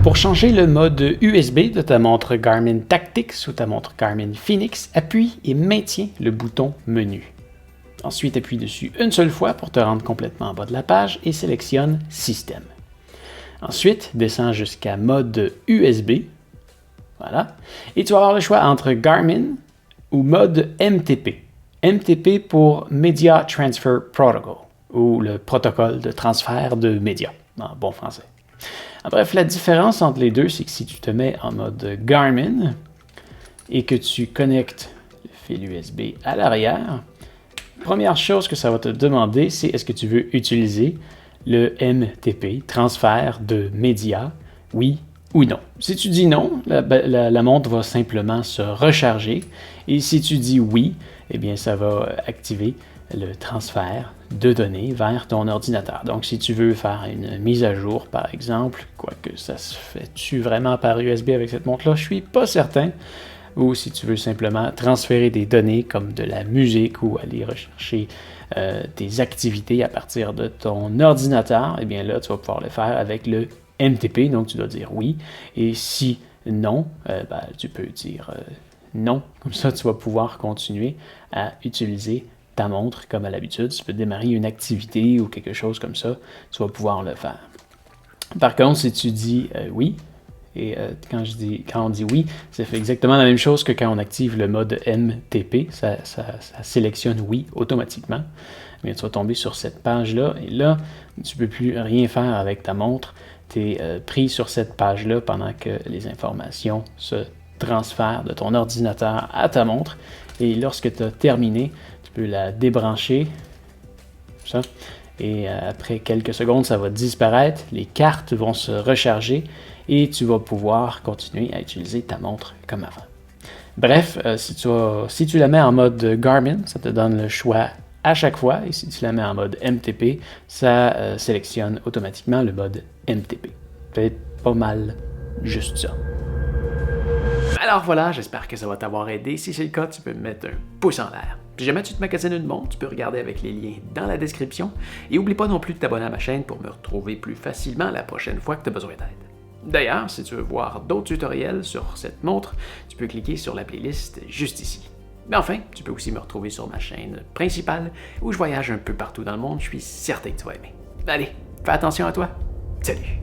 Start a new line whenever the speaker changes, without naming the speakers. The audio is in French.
Pour changer le mode USB de ta montre Garmin Tactix ou ta montre Garmin Fenix, appuie et maintiens le bouton Menu. Ensuite, appuie dessus une seule fois pour te rendre complètement en bas de la page et sélectionne Système. Ensuite, descends jusqu'à mode USB. Voilà. Et tu vas avoir le choix entre Garmin ou mode MTP. MTP pour Media Transfer Protocol ou le protocole de transfert de médias, en bon français. Bref, la différence entre les deux, c'est que si tu te mets en mode Garmin et que tu connectes le fil USB à l'arrière, première chose que ça va te demander, c'est est-ce que tu veux utiliser le MTP, transfert de médias, oui ou non. Si tu dis non, la montre va simplement se recharger et si tu dis oui, eh bien ça va activer le transfert de données vers ton ordinateur. Donc, si tu veux faire une mise à jour, par exemple, quoique ça se fait-tu vraiment par USB avec cette montre-là, je suis pas certain. Ou si tu veux simplement transférer des données comme de la musique ou aller rechercher des activités à partir de ton ordinateur, eh bien là, tu vas pouvoir le faire avec le MTP, donc tu dois dire oui. Et si non, tu peux dire non. Comme ça, tu vas pouvoir continuer à utiliser ta montre comme à l'habitude. Tu peux démarrer une activité ou quelque chose comme ça, tu vas pouvoir le faire. Par contre, si tu dis oui, et quand on dit oui, ça fait exactement la même chose que quand on active le mode MTP, ça sélectionne oui automatiquement. Mais tu vas tomber sur cette page-là et là, tu ne peux plus rien faire avec ta montre. Tu es pris sur cette page-là pendant que les informations se transfèrent de ton ordinateur à ta montre. Et lorsque tu as terminé, tu peux la débrancher. Ça. Et après quelques secondes, ça va disparaître. Les cartes vont se recharger et tu vas pouvoir continuer à utiliser ta montre comme avant. Bref, si tu la mets en mode Garmin, ça te donne le choix à chaque fois. Et si tu la mets en mode MTP, ça sélectionne automatiquement le mode MTP. Peut-être pas mal juste ça. Alors voilà, j'espère que ça va t'avoir aidé. Si c'est le cas, tu peux me mettre un pouce en l'air. Si jamais tu te magasines une montre, tu peux regarder avec les liens dans la description. Et n'oublie pas non plus de t'abonner à ma chaîne pour me retrouver plus facilement la prochaine fois que tu as besoin d'aide. D'ailleurs, si tu veux voir d'autres tutoriels sur cette montre, tu peux cliquer sur la playlist juste ici. Mais enfin, tu peux aussi me retrouver sur ma chaîne principale où je voyage un peu partout dans le monde, je suis certain que tu vas aimer. Allez, fais attention à toi. Salut!